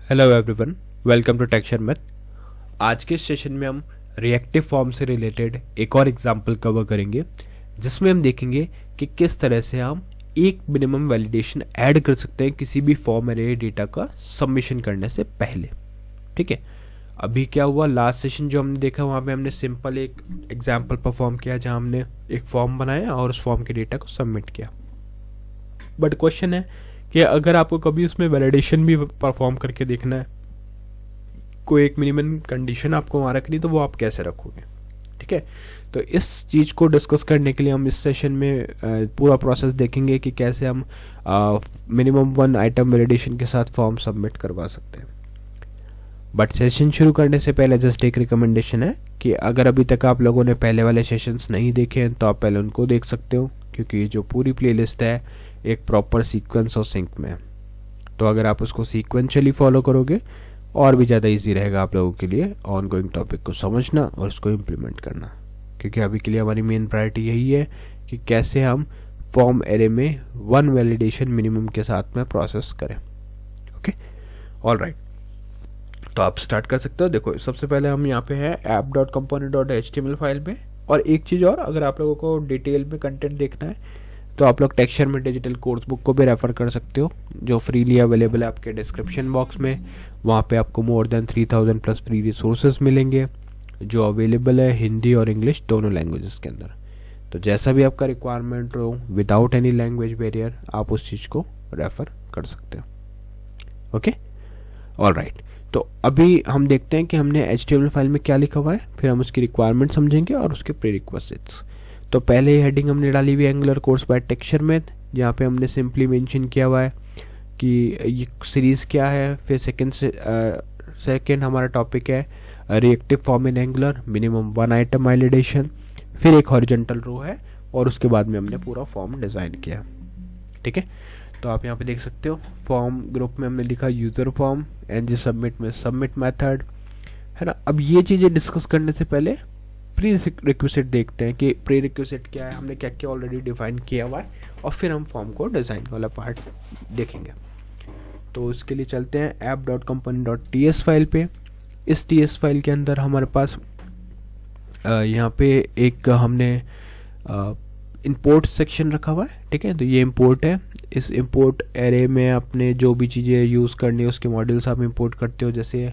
Hello everyone, welcome to Texture Math. आज के session में हम रिएक्टिव फॉर्म से रिलेटेड एक और एग्जांपल कवर करेंगे, जिसमें हम देखेंगे कि किस तरह से हम एक मिनिमम वैलिडेशन ऐड कर सकते हैं किसी भी फॉर्म एरे डेटा का सबमिशन करने से पहले। ठीक है, अभी क्या हुआ, लास्ट सेशन जो हमने देखा वहाँ पे हमने सिंपल एक एग्जाम्पल परफॉर्म किया जहाँ हमने एक फॉर्म बनाया और उस फॉर्म के डेटा को सबमिट किया। बट क्वेश्चन है कि अगर आपको कभी उसमें वैलिडेशन भी परफॉर्म करके देखना है, कोई एक मिनिमम कंडीशन आपको वहाँ रखनी, तो वो आप कैसे रखोगे। ठीक है, तो इस चीज़ को डिस्कस करने के लिए हम इस सेशन में पूरा प्रोसेस देखेंगे कि कैसे हम मिनिमम 1 आइटम वैलिडेशन के साथ फॉर्म सबमिट करवा सकते हैं। बट सेशन शुरू करने से पहले जस्ट एक रिकमेंडेशन है कि अगर अभी तक आप लोगों ने पहले वाले सेशंस नहीं देखे हैं तो आप पहले उनको देख सकते हो, क्योंकि जो पूरी प्लेलिस्ट है एक प्रॉपर सीक्वेंस और सिंक में है। तो अगर आप उसको सीक्वेंशियली फॉलो करोगे और भी ज़्यादा इजी रहेगा आप लोगों के लिए ऑन गोइंग टॉपिक को समझना और उसको इम्प्लीमेंट करना, क्योंकि अभी के लिए हमारी मेन प्रायोरिटी यही है कि कैसे हम फॉर्म एरे में 1 वैलिडेशन मिनिमम के साथ में प्रोसेस करें। ओके, ऑल राइट, तो आप स्टार्ट कर सकते हो। देखो, सबसे पहले हम यहाँ पे है app.component.html फाइल में। और एक चीज़ और, अगर आप लोगों को डिटेल में कंटेंट देखना है तो आप लोग टेक्सचर में डिजिटल कोर्स बुक को भी रेफर कर सकते हो, जो फ्रीली अवेलेबल है आपके डिस्क्रिप्शन बॉक्स में। वहाँ पे आपको more than 3000 plus free resources मिलेंगे, जो अवेलेबल है हिंदी और इंग्लिश दोनों लैंग्वेजेस के अंदर। तो जैसा भी आपका रिक्वायरमेंट हो, विदाउट एनी लैंग्वेज बैरियर, आप उस चीज़ को रेफर कर सकते हो। ओके, ऑल राइट, तो अभी हम देखते हैं कि हमने HTML फाइल में क्या लिखा हुआ है, फिर हम उसकी रिक्वायरमेंट समझेंगे और उसके प्रीरिक्विजिट्स। तो पहले हेडिंग हमने डाली हुई है Angular course by Texture Math, जहाँ पे हमने सिंपली मेंशन किया हुआ है कि ये सीरीज़ क्या है। फिर सेकंड हमारा टॉपिक है reactive form in Angular, minimum 1 item validation. फिर एक हॉरिजॉन्टल रो है और उसके बाद में हमने पूरा फॉर्म डिज़ाइन किया। ठीक है, तो आप यहाँ पे देख सकते हो फॉर्म ग्रुप में हमने लिखा यूज़र फॉर्म, एनजी सबमिट में सबमिट मेथड, है ना। अब ये चीज़ें डिस्कस करने से पहले प्री रिक्विजिट देखते हैं कि प्री रिक्विजिट क्या है, हमने क्या क्या ऑलरेडी डिफाइन किया हुआ है, और फिर हम फॉर्म को डिज़ाइन वाला पार्ट देखेंगे। तो इसके लिए चलते हैं app.component.ts फाइल पे। इस ts फाइल के अंदर हमारे पास यहाँ पे एक हमने इंपोर्ट सेक्शन रखा हुआ है। ठीक है, तो ये इंपोर्ट है। इस इंपोर्ट एरे में आपने जो भी चीज़ें यूज़ करनी है उसके मॉड्यूल्स आप इंपोर्ट करते हो। जैसे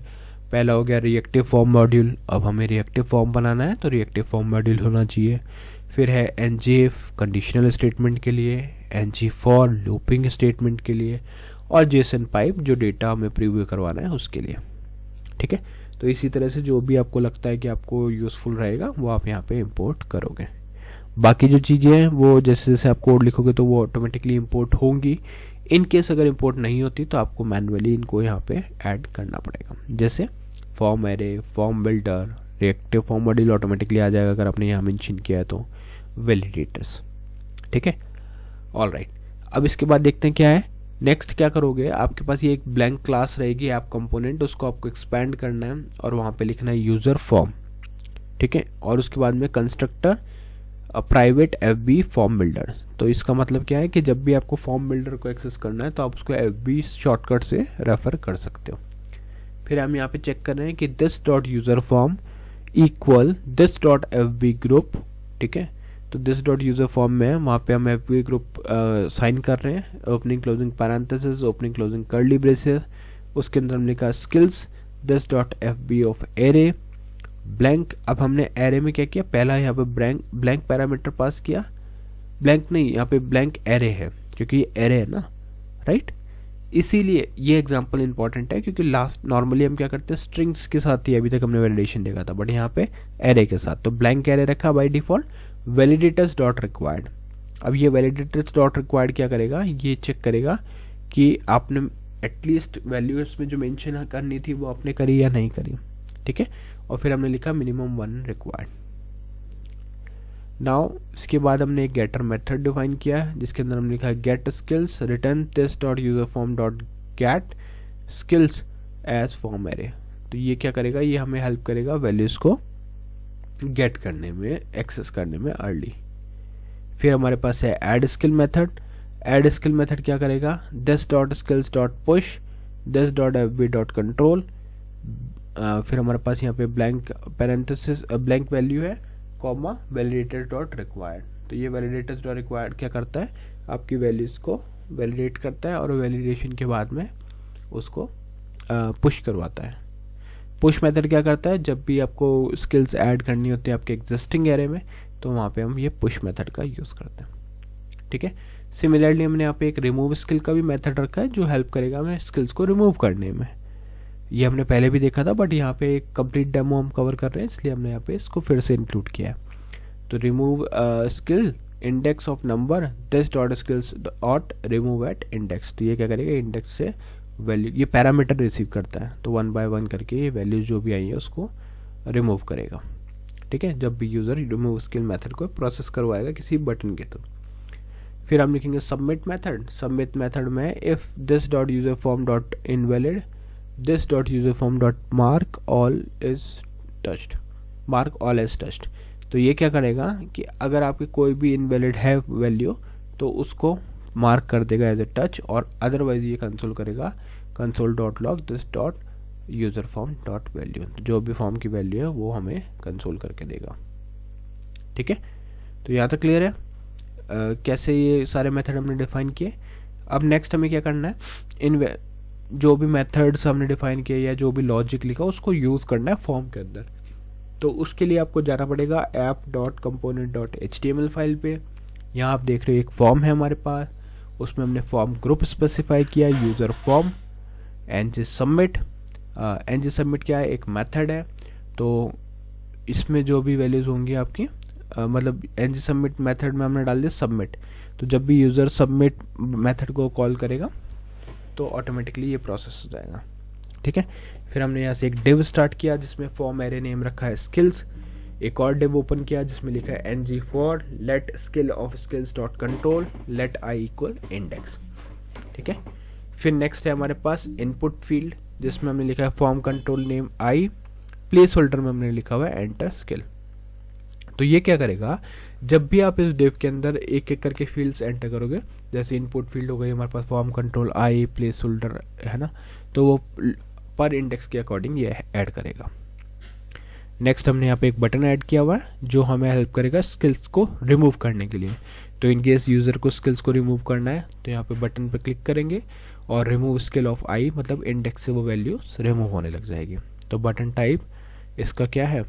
पहला हो गया रिएक्टिव फॉर्म मॉड्यूल, अब हमें रिएक्टिव फॉर्म बनाना है तो रिएक्टिव फॉर्म मॉड्यूल होना चाहिए। फिर है ngif कंडीशनल स्टेटमेंट के लिए, ng फॉर लूपिंग स्टेटमेंट के लिए, और जेसन पाइप जो डेटा हमें प्रीव्यू करवाना है उसके लिए। ठीक है, तो इसी तरह से जो भी आपको लगता है कि आपको यूज़फुल रहेगा वो आप यहाँ पे इंपोर्ट करोगे। बाकी जो चीज़ें हैं वो जैसे जैसे आप कोड लिखोगे तो वो ऑटोमेटिकली इंपोर्ट होंगी। इन केस अगर इंपोर्ट नहीं होती तो आपको मैनुअली इनको यहाँ पे ऐड करना पड़ेगा। जैसे form array, form builder, reactive form module automatically आ जाएगा अगर आपने यहाँ मेंशन किया है तो, वैलिडेटर्स। ठीक है, ऑल राइट, अब इसके बाद देखते हैं क्या है। नेक्स्ट क्या करोगे, आपके पास ये एक ब्लैंक क्लास रहेगी ऐप कंपोनेंट, उसको आपको एक्सपैंड करना है और वहाँ पे लिखना है यूज़र फॉर्म। ठीक है, और उसके बाद में constructor private FB form builder. तो इसका मतलब क्या है कि जब भी आपको फॉर्म बिल्डर को एक्सेस करना है तो आप उसको FB शॉर्टकट से रेफर कर सकते हो। फिर हम यहाँ पे चेक कर रहे हैं कि this.userForm इक्वल this.fb ग्रुप। ठीक है, तो this.userForm में वहाँ पे हम FB ग्रुप साइन कर रहे हैं, opening closing parenthesis, opening closing curly braces. उसके अंदर हमने लिखा skills this.fb of array blank. अब हमने एरे में क्या किया, पहला यहाँ पे ब्लैंक पैरामीटर पास किया, ब्लैंक नहीं, यहाँ पे ब्लैंक एरे है क्योंकि ये एरे है ना, राइट। इसीलिए ये एग्जांपल इंपॉर्टेंट है क्योंकि लास्ट नॉर्मली हम क्या करते हैं स्ट्रिंग्स के साथ ही अभी तक हमने वैलिडेशन देखा था, बट यहाँ पे एरे के साथ। तो ब्लैंक एरे रखा by default, validators dot required. अब ये वैलिडेटर्स डॉट रिक्वायर्ड क्या करेगा, ये चेक करेगा कि आपने एटलीस्ट वैल्यू इसमें जो मेंशन करनी थी वो आपने करी या नहीं करी। ठीक है, और फिर हमने लिखा मिनिमम 1 रिक्वायर्ड। नाउ इसके बाद हमने एक गेटर मेथड डिफाइन किया है जिसके अंदर हमने लिखा है get skills return this.userForm.get skills as form array. तो ये क्या करेगा, ये हमें हेल्प करेगा वैल्यूज को गेट करने में, एक्सेस करने में अर्ली। फिर हमारे पास है add skill method. Add skill method क्या करेगा, this.skills.push this dot F B dot control, फिर हमारे पास यहाँ पे ब्लैंक पैरेंथेसिस ब्लैंक वैल्यू है, कॉमा वैलिडेटर डॉट रिक्वायर्ड। तो ये वैलिडेटर डॉट रिक्वायर्ड क्या करता है, आपकी वैल्यूज़ को वैलिडेट करता है और वैलिडेशन के बाद में उसको पुश करवाता है। पुश मेथड क्या करता है, जब भी आपको स्किल्स ऐड करनी होती है आपके एग्जिस्टिंग एरे में, तो वहाँ पे हम ये पुश मेथड का यूज़ करते हैं। ठीक है, सिमिलरली हमने यहाँ पे एक रिमूव स्किल का भी मेथड रखा है जो हेल्प करेगा हमें स्किल्स को रिमूव करने में। ये हमने पहले भी देखा था, बट यहाँ पे एक कंप्लीट डेमो हम कवर कर रहे हैं, इसलिए हमने यहाँ पे इसको फिर से इंक्लूड किया है। तो remove skill index of number this dot skills dot remove at index. तो ये क्या करेगा, इंडेक्स से वैल्यू, ये पैरामीटर रिसीव करता है, तो 1 by 1 करके ये वैल्यूज जो भी आई है उसको रिमूव करेगा। ठीक है, जब भी यूज़र रिमूव स्किल मेथड को प्रोसेस करवाएगा किसी बटन के थ्रू। फिर हम लिखेंगे सबमिट मेथड। सबमिट मेथड में if this dot user form dot invalid this dot user form dot mark all is touched, mark all as touched. तो ये क्या करेगा कि अगर आपकी कोई भी इनवैलिड है वैल्यू तो उसको मार्क कर देगा एज ए टच, और अदरवाइज ये कंसोल करेगा console dot log this dot user form dot value. जो भी फॉर्म की वैल्यू है वो हमें कंसोल करके देगा। ठीक है, तो यहाँ तक क्लियर है कैसे ये सारे मेथड हमने डिफाइन किए। अब नेक्स्ट हमें क्या करना है, इन जो भी मेथड्स हमने डिफाइन किए या जो भी लॉजिक लिखा उसको यूज़ करना है फॉर्म के अंदर। तो उसके लिए आपको जाना पड़ेगा app.component.html फाइल पे। यहाँ आप देख रहे हो एक फॉर्म है हमारे पास, उसमें हमने फॉर्म ग्रुप स्पेसिफाई किया user form ng submit. ng submit क्या है, एक मेथड है। तो इसमें जो भी वैल्यूज़ होंगी आपकी मतलब ng सबमिट मेथड में हमने डाल दिया सबमिट। तो जब भी यूज़र सबमिट मेथड को कॉल करेगा तो ऑटोमेटिकली ये प्रोसेस हो जाएगा। ठीक है, फिर हमने यहाँ से एक डिव स्टार्ट किया जिसमें फॉर्म एरे नेम रखा है स्किल्स। एक और डिव ओपन किया जिसमें लिखा है ng for let skill of skills dot control let i equal index. ठीक है, फिर नेक्स्ट है हमारे पास इनपुट फील्ड जिसमें हमने लिखा है form control name i, place holder में हमने लिखा हुआ है एंटर स्किल। तो ये क्या करेगा, जब भी आप इस डिव के अंदर एक एक करके फील्ड्स एंटर करोगे, जैसे इनपुट फील्ड हो गई हमारे पास form control i, placeholder है ना, तो वो पर इंडेक्स के अकॉर्डिंग ये ऐड करेगा। नेक्स्ट हमने यहाँ पे एक बटन ऐड किया हुआ है जो हमें हेल्प करेगा स्किल्स को रिमूव करने के लिए। तो इन केस यूज़र को स्किल्स को रिमूव करना है तो यहाँ पे बटन पे क्लिक करेंगे और रिमूव स्किल ऑफ i मतलब इंडेक्स से वो वैल्यू रिमूव होने लग जाएगी। तो बटन टाइप इसका क्या है,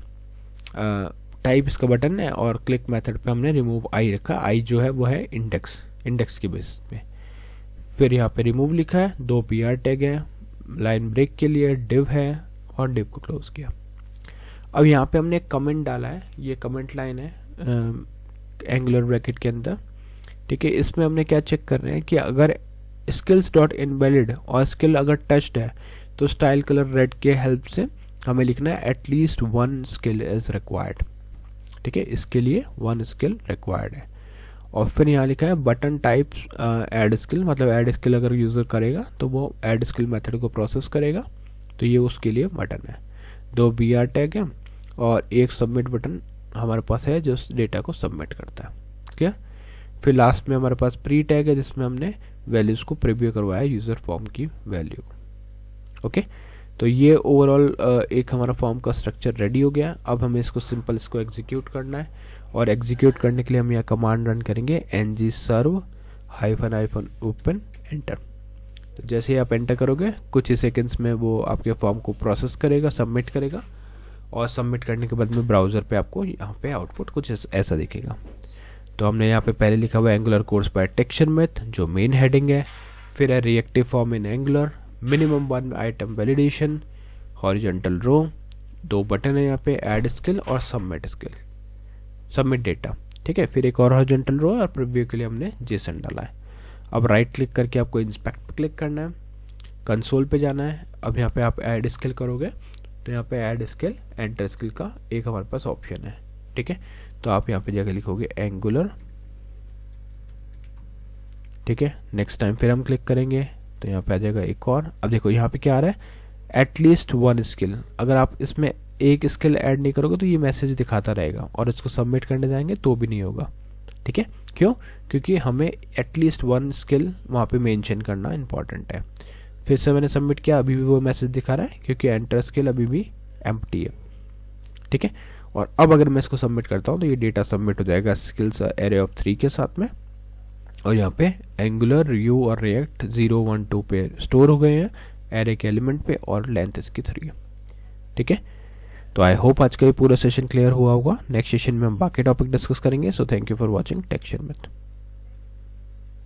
टाइप इसका बटन है, और क्लिक मेथड पे हमने रिमूव i रखा। i जो है वो है इंडेक्स के बेसिस पे। फिर यहाँ पे रिमूव लिखा है, 2 PR टैग है, लाइन ब्रेक के लिए डिव है और डिव को क्लोज किया। अब यहाँ पे हमने एक कमेंट डाला है, ये कमेंट लाइन है एंगुलर ब्रैकेट के अंदर। ठीक है, इसमें हमने क्या चेक कर रहे हैं कि अगर स्किल्स डॉट इनवैलिड और स्किल अगर टच्ड है तो स्टाइल कलर रेड के हेल्प से हमें लिखना है एटलीस्ट 1 स्किल इज रिक्वायर्ड। ठीक है, इसके लिए 1 स्किल रिक्वायर्ड है। और फिर यहाँ लिखा है बटन टाइप ऐड स्किल, मतलब ऐड स्किल अगर यूज़र करेगा तो वो ऐड स्किल मेथड को प्रोसेस करेगा, तो ये उसके लिए बटन है। 2 BR टैग है और एक सबमिट बटन हमारे पास है जो डेटा को सबमिट करता है। क्लियर। फिर लास्ट में हमारे पास प्री टैग है जिसमें हमने वैल्यूज़ को प्रीव्यू करवाया यूज़र फॉर्म की वैल्यू। ओके, तो ये ओवरऑल एक हमारा फॉर्म का स्ट्रक्चर रेडी हो गया। अब हमें इसको सिंपल इसको एग्जीक्यूट करना है, और एग्जीक्यूट करने के लिए हम यहाँ कमांड रन करेंगे ng serve --- open एंटर। तो जैसे ही आप एंटर करोगे कुछ ही सेकंड्स में वो आपके फॉर्म को प्रोसेस करेगा, सबमिट करेगा, और सबमिट करने के बाद में ब्राउज़र पे आपको यहाँ पे आउटपुट कुछ ऐसा दिखेगा। तो हमने यहाँ पे पहले लिखा हुआ है Angular course by Texture Math जो मेन हेडिंग है, फिर है reactive form in Angular, minimum 1 item validation, horizontal row, 2 button है यहाँ पे ऐड स्किल और सबमिट डेटा। ठीक है, फिर एक और हॉरिजॉन्टल रो और प्रीव्यू के लिए हमने जेसन डाला है। अब राइट क्लिक करके आपको इंस्पेक्ट पे क्लिक करना है, कंसोल पे जाना है। अब यहाँ पे आप ऐड स्किल करोगे तो यहाँ पे ऐड स्किल एंटर स्किल का एक हमारे पास ऑप्शन है। ठीक है, तो आप यहाँ पे जाकर लिखोगे एंगुलर। ठीक है, नेक्स्ट टाइम फिर हम क्लिक करेंगे तो यहाँ पे आ जाएगा एक और। अब देखो यहाँ पे क्या आ रहा है, एटलीस्ट 1 स्किल। अगर आप इसमें एक स्किल ऐड नहीं करोगे तो ये मैसेज दिखाता रहेगा, और इसको सबमिट करने जाएंगे तो भी नहीं होगा। ठीक है, क्यों? क्योंकि हमें एटलीस्ट 1 स्किल वहाँ पे मेंशन करना इंपॉर्टेंट है। फिर से मैंने सबमिट किया, अभी भी वो मैसेज दिखा रहा है क्योंकि एंटर स्केल अभी भी एम्प्टी है। ठीक है, और अब अगर मैं इसको सबमिट करता हूँ तो ये डेटा सबमिट हो जाएगा स्किल्स एरे ऑफ 3 के साथ में, और यहाँ पे एंगुलर, व्यू और रिएक्ट 0, 1, 2 पे स्टोर हो गए हैं एरे के एलिमेंट पे, और लेंथ इसकी 3 है। ठीक है, तो आई होप आज का ये पूरा सेशन क्लियर हुआ होगा। नेक्स्ट सेशन में हम बाकी टॉपिक डिस्कस करेंगे। So thank you for watching texture math.